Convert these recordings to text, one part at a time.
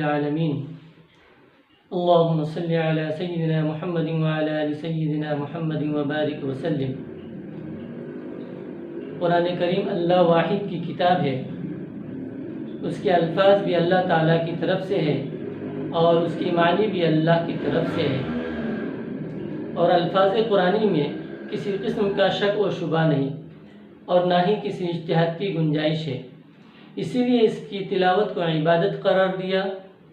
العالمین اللہم صلی علی سیدنا محمد وعلی آل سیدنا محمد وبارک وسلم۔ قرآن کریم اللہ واحد کی کتاب ہے، اس کے الفاظ بھی اللہ تعالیٰ کی طرف سے ہے اور اس کی معنی بھی اللہ کی طرف سے ہے، اور الفاظ قرآنی میں کسی قسم کا شک و شبہ نہیں اور نہ ہی کسی اجتہاد کی گنجائش ہے، اسی لیے اس کی تلاوت کو عبادت قرار دیا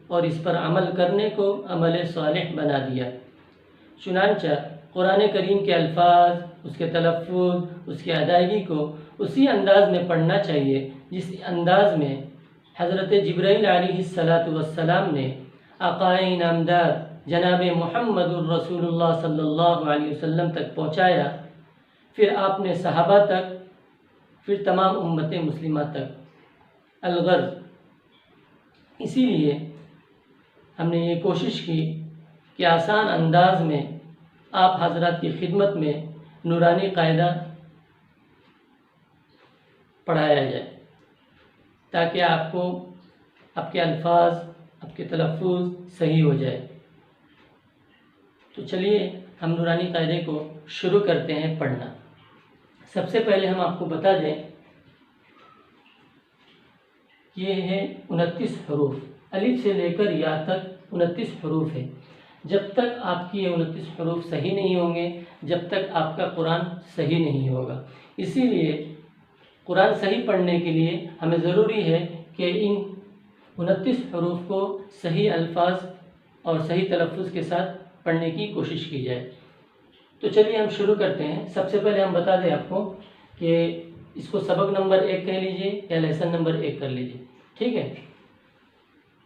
اور اس پر عمل کرنے کو عمل صالح بنا دیا۔ چنانچہ قرآن کریم کے الفاظ، اس کے تلفظ، اس کی ادائیگی کو اسی انداز میں پڑھنا چاہیے جس انداز میں حضرت جبرائیل علیہ السلام نے آقائے انعامدار جناب محمد الرسول اللہ صلی اللہ علیہ وسلم تک پہنچایا، پھر آپ نے صحابہ تک، پھر تمام امت مسلمہ تک۔ الغرض، اسی لیے ہم نے یہ کوشش کی کہ آسان انداز میں آپ حضرات کی خدمت میں نورانی قاعدہ پڑھایا جائے تاکہ آپ کو آپ کے الفاظ، آپ کے تلفظ صحیح ہو جائے۔ تو چلیے ہم نورانی قاعدے کو شروع کرتے ہیں پڑھنا۔ سب سے پہلے ہم آپ کو بتا دیں، یہ ہے 29 حروف، الف سے لے کر یا تک 29 حروف ہے۔ جب تک آپ کی یہ 29 حروف صحیح نہیں ہوں گے، جب تک آپ کا قرآن صحیح نہیں ہوگا۔ اسی لیے قرآن صحیح پڑھنے کے لیے ہمیں ضروری ہے کہ ان 29 حروف کو صحیح الفاظ اور صحیح تلفظ کے ساتھ پڑھنے کی کوشش کی جائے۔ تو چلیے ہم شروع کرتے ہیں۔ سب سے پہلے ہم بتا دیں آپ کو کہ اس کو سبق نمبر 1 کہہ لیجئے یا لیسن نمبر 1 کر لیجئے، ٹھیک ہے؟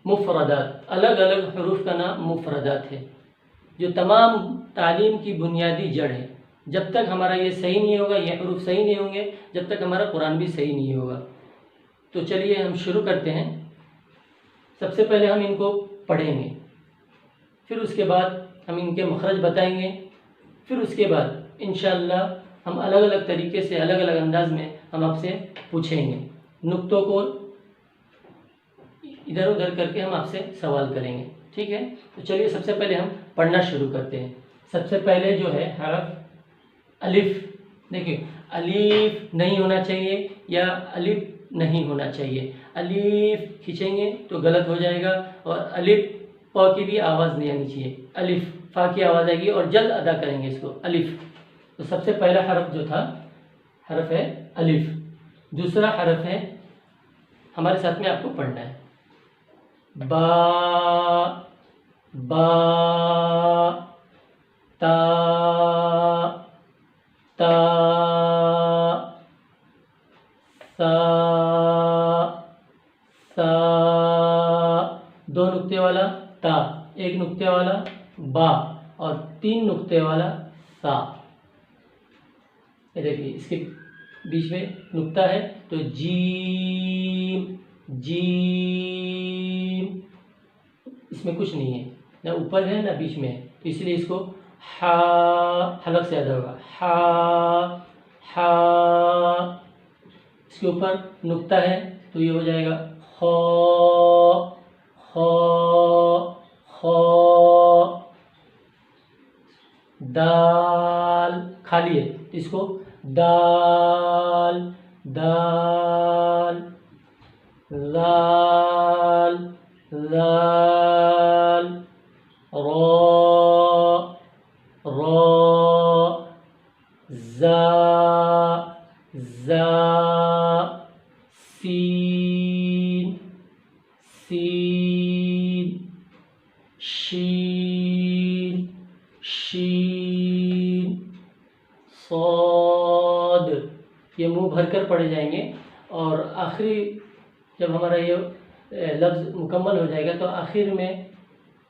مفردات، الگ الگ حروف کا نام مفردات ہے، جو تمام تعلیم کی بنیادی جڑ ہے۔ جب تک ہمارا یہ صحیح نہیں ہوگا، یہ حروف صحیح نہیں ہوں گے، جب تک ہمارا قرآن بھی صحیح نہیں ہوگا۔ تو چلیے ہم شروع کرتے ہیں۔ سب سے پہلے ہم ان کو پڑھیں گے، پھر اس کے بعد ہم ان کے مخرج بتائیں گے، پھر اس کے بعد انشاءاللہ ہم الگ الگ طریقے سے، الگ الگ انداز میں ہم آپ سے پوچھیں گے، نقطوں کو ادھر ادھر کر کے ہم آپ سے سوال کریں گے، ٹھیک ہے؟ تو چلیے سب سے پہلے ہم پڑھنا شروع کرتے ہیں۔ سب سے پہلے جو ہے حرف الف، دیکھیے الف نہیں ہونا چاہیے یا الف نہیں ہونا چاہیے۔ الف کھینچیں گے تو غلط ہو جائے گا، اور الف پا کی بھی آواز نہیں آنی چاہیے، الف فا کی آواز آئے گی اور جلد ادا کریں گے اس کو، الف۔ تو سب سے پہلا حرف جو تھا حرف ہے الف۔ دوسرا حرف ہے، ہمارے ساتھ میں آپ کو پڑھنا ہے، با، با، تا، تا، سا، سا، 2 نقطے والا تا، 1 نقطے والا با اور 3 نقطے والا سا۔ یہ دیکھیے اس کے بیچ میں نقطہ ہے تو جیم، جیم، اس میں کچھ نہیں ہے، نہ اوپر ہے نہ بیچ میں ہے، تو اس لیے اس کو ہا حلق سے ادا ہوگا، ہا، ہا۔ اس کے اوپر نقطہ ہے تو یہ ہو جائے گا خو، خو، خو۔ دال خالی ہے تو اس کو دال، دال۔ ذال، ذال۔ را، را۔ زا، زا۔ سین، سین۔ شین، شین۔ صاد، یہ منہ بھر کر پڑھے جائیں گے، اور آخری جب ہمارا یہ لفظ مکمل ہو جائے گا تو آخر میں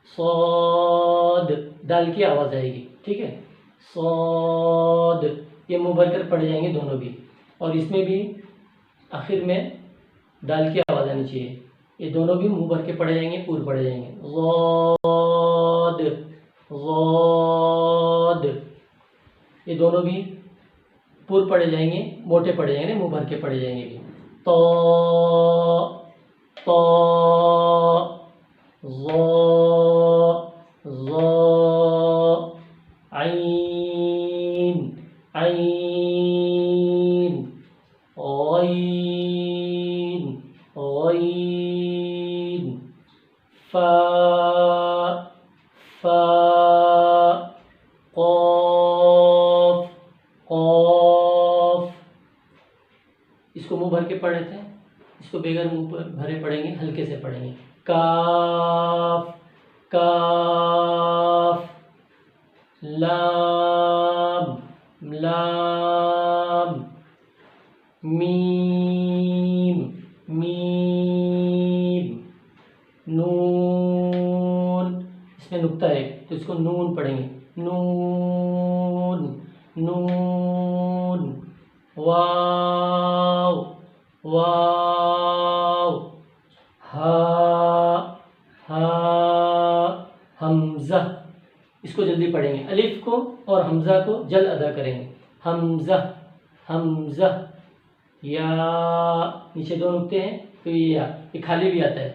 صاد دال کی آواز آئے گی، ٹھیک ہے؟ صاد، یہ منہ بھر کر پڑھے جائیں گے دونوں بھی، اور اس میں بھی آخر میں دال کی آواز آنی چاہیے۔ یہ دونوں بھی منہ بھر کے پڑھے جائیں گے، پور پڑھے جائیں گے، غاد، غاد۔ یہ دونوں بھی پور پڑھے جائیں گے، موٹے پڑھے جائیں گے، منہ بھر کے پڑھے جائیں گے بھی۔ طا، طا، عین عین غین غین فا فا قاف قاف. اس کو منہ بھر کے پڑھ لیتے ہیں، اس کو بغیر منہ بھرے پڑھیں گے، ہلکے سے پڑھیں گے. کاف کاف لام لام میم میم نون. اس میں نقطہ ہے تو اس کو نون پڑھیں گے. نون نون واو واو ہا ہا حمزہ. اس کو جلدی پڑھیں گے، الف کو اور حمزہ کو جلد ادا کریں گے. حمزہ حمزہ. یا نیچے دو نقطے ہیں تو یہ خالی بھی آتا ہے،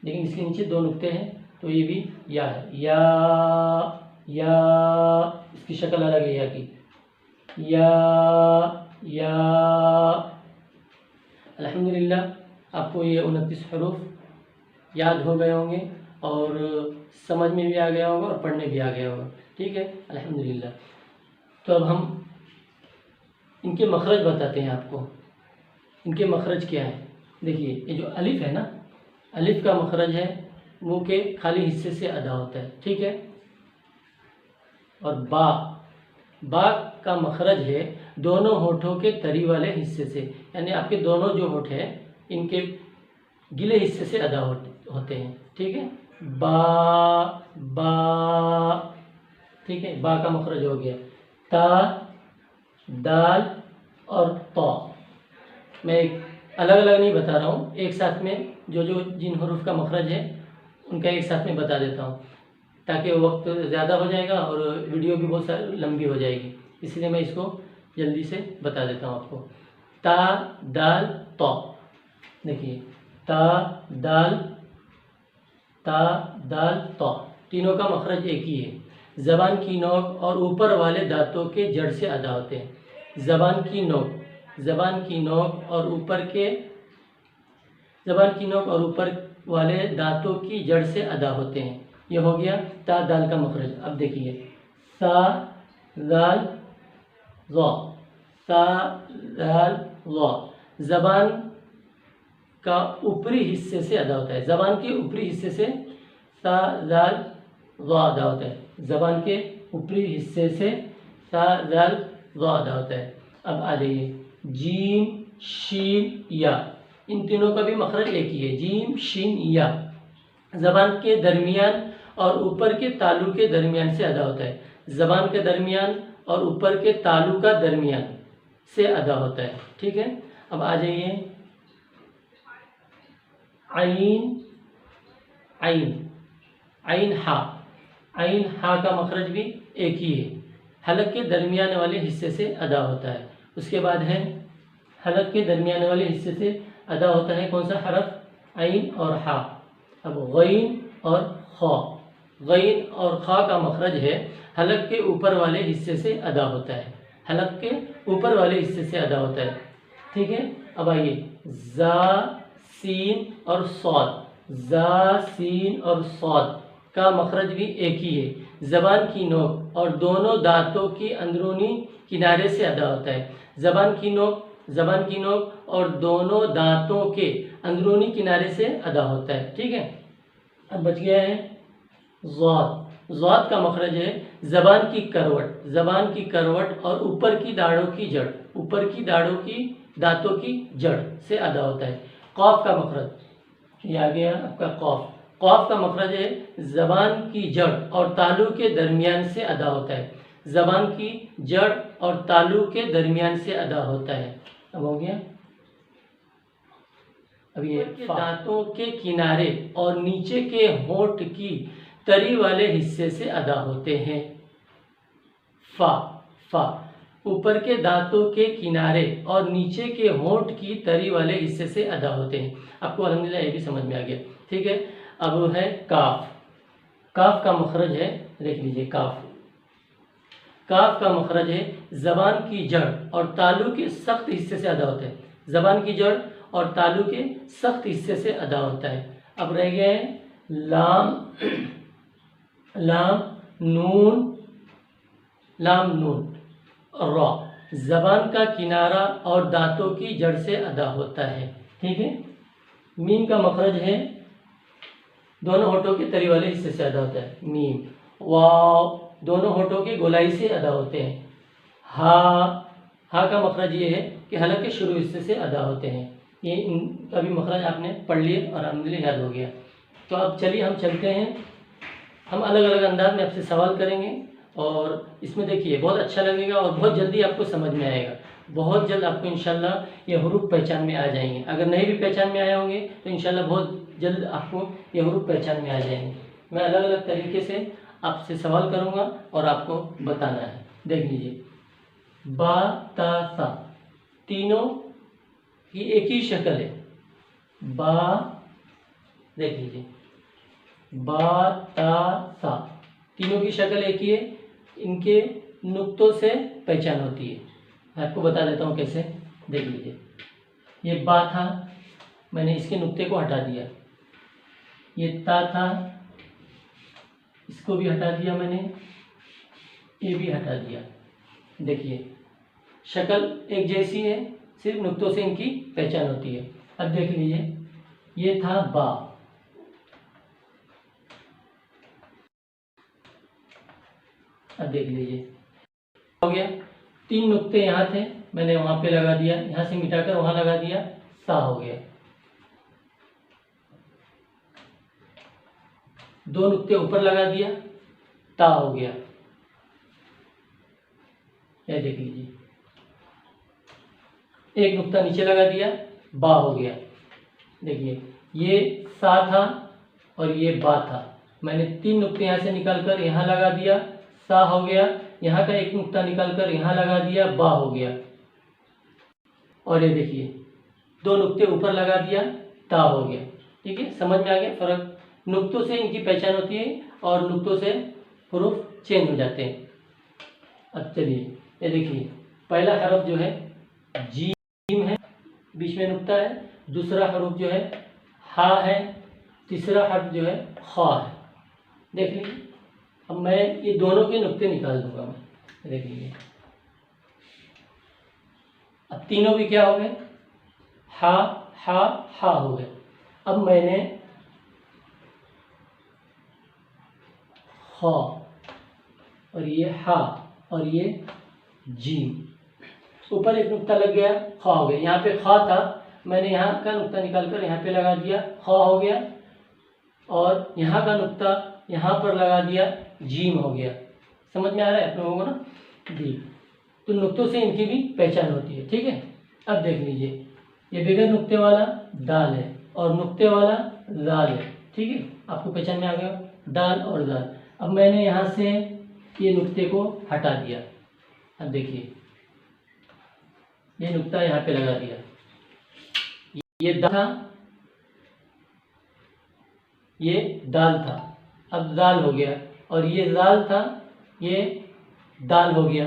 لیکن اس کے نیچے دو نقطے ہیں تو یہ بھی یا ہے. یا اس کی شکل الگ ہے یا کی. یا الحمدللہ آپ کو یہ 29 حروف یاد ہو گئے ہوں گے اور سمجھ میں بھی آ گیا ہوگا اور پڑھنے بھی آ گیا ہوگا. ٹھیک ہے الحمدللہ. تو اب ہم ان کے مخرج بتاتے ہیں آپ کو. ان کے مخرج کیا ہے؟ دیکھیے یہ جو الف ہے نا، الف کا مخرج ہے منہ کے خالی حصے سے ادا ہوتا ہے. ٹھیک ہے. اور با با کا مخرج ہے دونوں ہونٹوں کے تری والے حصے سے، یعنی آپ کے دونوں جو ہونٹ ہیں ان کے گلے حصے سے ادا ہوتے ہیں. ٹھیک ہے. با با. ٹھیک ہے. با کا مخرج ہو گیا. تا دال اور طا. میں الگ الگ نہیں بتا رہا ہوں، ایک ساتھ میں جن حروف کا مخرج ہے ان کا ایک ساتھ میں بتا دیتا ہوں تاکہ وقت زیادہ ہو جائے گا اور ویڈیو بھی بہت لمبی ہو جائے گی، اس لیے میں اس کو جلدی سے بتا دیتا ہوں آپ کو. تا دال طا. دیکھیے تا دال طا تینوں کا مخرج ایک ہی ہے. زبان کی نوک اور اوپر والے دانتوں کے جڑ سے ادا ہوتے ہیں. زبان کی نوک اور اوپر والے دانتوں کی جڑ سے ادا ہوتے ہیں. یہ ہو گیا تا دال کا مخرج. اب دیکھیے سا دال ظا. سا دال ظا زبان کا اوپری حصے سے ادا ہوتا ہے. زبان کے اوپری حصے سے سا دال ظا ادا ہوتا ہے. زبان کے اوپری حصے سے سا دال ظا ادا ہوتا ہے. اب آ جائیے جیم شین یا. ان تینوں کا بھی مخرج ایک ہی ہے. جیم شین یا زبان کے درمیان اور اوپر کے تالو کے درمیان سے ادا ہوتا ہے. زبان کے درمیان اور اوپر کے تالو کا درمیان سے ادا ہوتا ہے. ٹھیک ہے. اب آ جائیے عین عین عین ہا. عین ہا کا مخرج بھی ایک ہی ہے، حلق کے درمیان والے حصے سے ادا ہوتا ہے. اس کے بعد ہے حلق کے درمیان والے حصے سے ادا ہوتا ہے کون سا حرف؟ عین اور ہا. اب غین اور خا. غین اور خا کا مخرج ہے حلق کے اوپر والے حصے سے ادا ہوتا ہے. حلق کے اوپر والے حصے سے ادا ہوتا ہے. ٹھیک ہے. اب آئیے زا سین اور صاد. زا سین اور صاد کا مخرج بھی ایک ہی ہے. زبان کی نوک اور دونوں دانتوں کی اندرونی کنارے سے ادا ہوتا ہے. زبان کی نوک اور دونوں دانتوں کے اندرونی کنارے سے ادا ہوتا ہے. ٹھیک ہے. اب بچ گیا ہے ضاد. ضاد کا مخرج ہے زبان کی کروٹ اور اوپر کی دانتوں کی جڑ سے ادا ہوتا ہے. قاف کا مخرج یہ آ گیا آپ کا قاف. قاف کا مخرج ہے زبان کی جڑ اور تالو کے درمیان سے ادا ہوتا ہے. زبان کی جڑ اور تالو کے درمیان سے ادا ہوتا ہے. اب ہو گیا. اب یہ دانتوں کے کنارے اور نیچے کے ہونٹ کی تری والے حصے سے ادا ہوتے ہیں. فا فا اوپر کے دانتوں کے کنارے اور نیچے کے ہونٹ کی تری والے حصے سے ادا ہوتے ہیں. آپ کو الحمدللہ یہ بھی سمجھ میں آ گیا. ٹھیک ہے. اب ہے کاف. کاف کا مخرج ہے، دیکھ لیجئے کاف. کاف کا مخرج ہے زبان کی جڑ اور تالو کے سخت حصے سے ادا ہوتا ہے. زبان کی جڑ اور تالو کے سخت حصے سے ادا ہوتا ہے. اب رہ گئے لام، لام نون، لام نون اور را. زبان کا کنارہ اور دانتوں کی جڑ سے ادا ہوتا ہے. ٹھیک ہے. میم کا مخرج ہے دونوں ہونٹوں کے تری والے حصے سے ادا ہوتا ہے. میم. واو دونوں ہونٹوں کے گولائی سے ادا ہوتے ہیں. ہا، ہا کا مخرج یہ ہے کہ حلق کے شروع حصے سے ادا ہوتے ہیں. یہ ان کا بھی مخرج آپ نے پڑھ لیے اور الحمدللہ یاد ہو گیا. تو اب چلیے ہم چلتے ہیں، ہم الگ الگ انداز میں آپ سے سوال کریں گے اور اس میں دیکھیے بہت اچھا لگے گا اور بہت جلدی آپ کو سمجھ میں آئے گا. بہت جلد آپ کو انشاءاللہ یہ حروف پہچان میں آ جائیں گے. اگر نہیں بھی پہچان میں آئے ہوں گے تو انشاءاللہ بہت جلد آپ کو یہ حروف پہچان میں آ جائیں گے. میں الگ الگ طریقے سے آپ سے سوال کروں گا اور آپ کو بتانا ہے. دیکھ لیجیے با تا سا تینوں کی ایک ہی شکل ہے. با، دیکھ لیجیے با تا سا تینوں کی شکل ایک ہی ہے. ان کے نقطوں سے پہچان ہوتی ہے. میں آپ کو بتا دیتا ہوں کیسے. دیکھ لیجیے یہ با تھا، میں نے اس کے نقطے کو ہٹا دیا. یہ تا تھا، اس کو بھی ہٹا دیا میں نے، یہ بھی ہٹا دیا. دیکھیے شکل ایک جیسی ہے، صرف نقطوں سے ان کی پہچان ہوتی ہے. اب دیکھ لیجیے یہ تھا با، اب دیکھ لیجیے ہو گیا. تین نقطے یہاں تھے، میں نے وہاں پہ لگا دیا، یہاں سے مٹا کر وہاں لگا دیا، سا ہو گیا. دو نقطے اوپر لگا دیا، تا ہو گیا. یہ دیکھ لیجیے ایک نقطہ نیچے لگا دیا، با ہو گیا. دیکھیے یہ سا تھا اور یہ با تھا، میں نے تین نقطے یہاں سے نکال کر یہاں لگا دیا، سا ہو گیا. یہاں کا ایک نقطہ نکال کر یہاں لگا دیا، با ہو گیا. اور یہ دیکھیے دو نقطے اوپر لگا دیا، تا ہو گیا. ٹھیک ہے، سمجھ میں آ گیا فرق. نقطوں سے ان کی پہچان ہوتی ہے اور نقطوں سے حروف چینج ہو جاتے ہیں. اب چلیے یہ دیکھیے پہلا حرف جو ہے جیم ہے، بیچ میں نقطہ ہے. دوسرا حرف جو ہے ہا ہے. تیسرا حرف جو ہے خا ہے. دیکھ لیجیے اب میں یہ دونوں کے نقطے نکال دوں گا. میں دیکھ لیجیے اب تینوں بھی کیا ہو گئے، ہا ہا ہا ہو گئے. اب میں نے خا اور یہ ہا اور یہ جیم، اوپر ایک نقطہ لگ گیا، خا ہو گیا. یہاں پہ خا تھا، میں نے یہاں کا نقطہ نکال کر یہاں پہ لگا دیا، خا ہو گیا. اور یہاں کا نقطہ یہاں پر لگا دیا، جیم ہو گیا. سمجھ میں آ رہا ہے آپ لوگوں کو نا جی. تو نقطوں سے ان کی بھی پہچان ہوتی ہے. ٹھیک ہے. اب دیکھ لیجیے یہ بغیر نقطے والا دال ہے اور نقطے والا زال ہے. ٹھیک ہے، آپ کو پہچان میں آ گیا دال اور زال. اب میں نے یہاں سے یہ نقطے کو ہٹا دیا. اب دیکھیے یہ نقطہ یہاں پہ لگا دیا، یہ تھا، یہ دال تھا، اب دال ہو گیا. اور یہ زال تھا، یہ دال ہو گیا.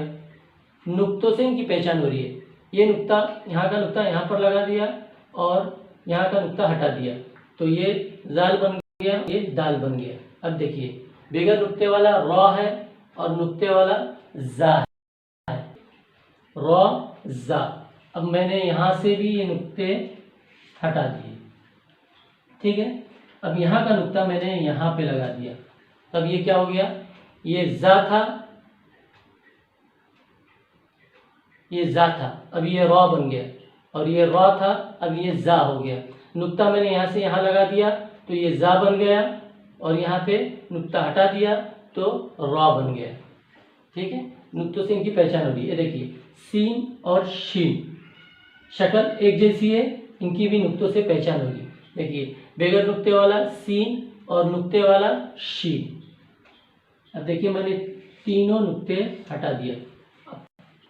نقطوں سے ان کی پہچان ہو رہی ہے. یہ نقطہ یہاں کا نقطہ یہاں پر لگا دیا اور یہاں کا نقطہ ہٹا دیا تو یہ زال بن گیا، یہ دال بن گیا. اب دیکھیے بغیر نقطے والا را ہے اور نقطے والا زا ہے، را زا. اب میں نے یہاں سے بھی یہ نقطے ہٹا دیے. ٹھیک ہے. اب یہاں کا نقطہ میں نے یہاں پہ لگا دیا. اب یہ کیا ہو گیا، یہ زا تھا، یہ زا تھا، اب یہ را بن گیا. اور یہ را تھا، اب یہ زا ہو گیا. نقطہ میں نے یہاں سے یہاں لگا دیا تو یہ زا بن گیا اور یہاں پہ نقطہ ہٹا دیا تو را بن گیا. ٹھیک ہے، نقطوں سے ان کی پہچان ہوگی. یہ دیکھیے سین اور شین شکل ایک جیسی ہے، ان کی بھی نقطوں سے پہچان ہوگی. دیکھیے بغیر نقطے والا سین اور نقطے والا شین. اب دیکھیے میں نے تینوں نقطے ہٹا دیا،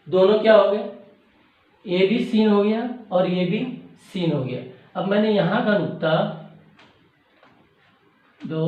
دونوں کیا ہو گئے، یہ بھی سین ہو گیا اور یہ بھی سین ہو گیا. اب میں نے یہاں کا نقطہ 2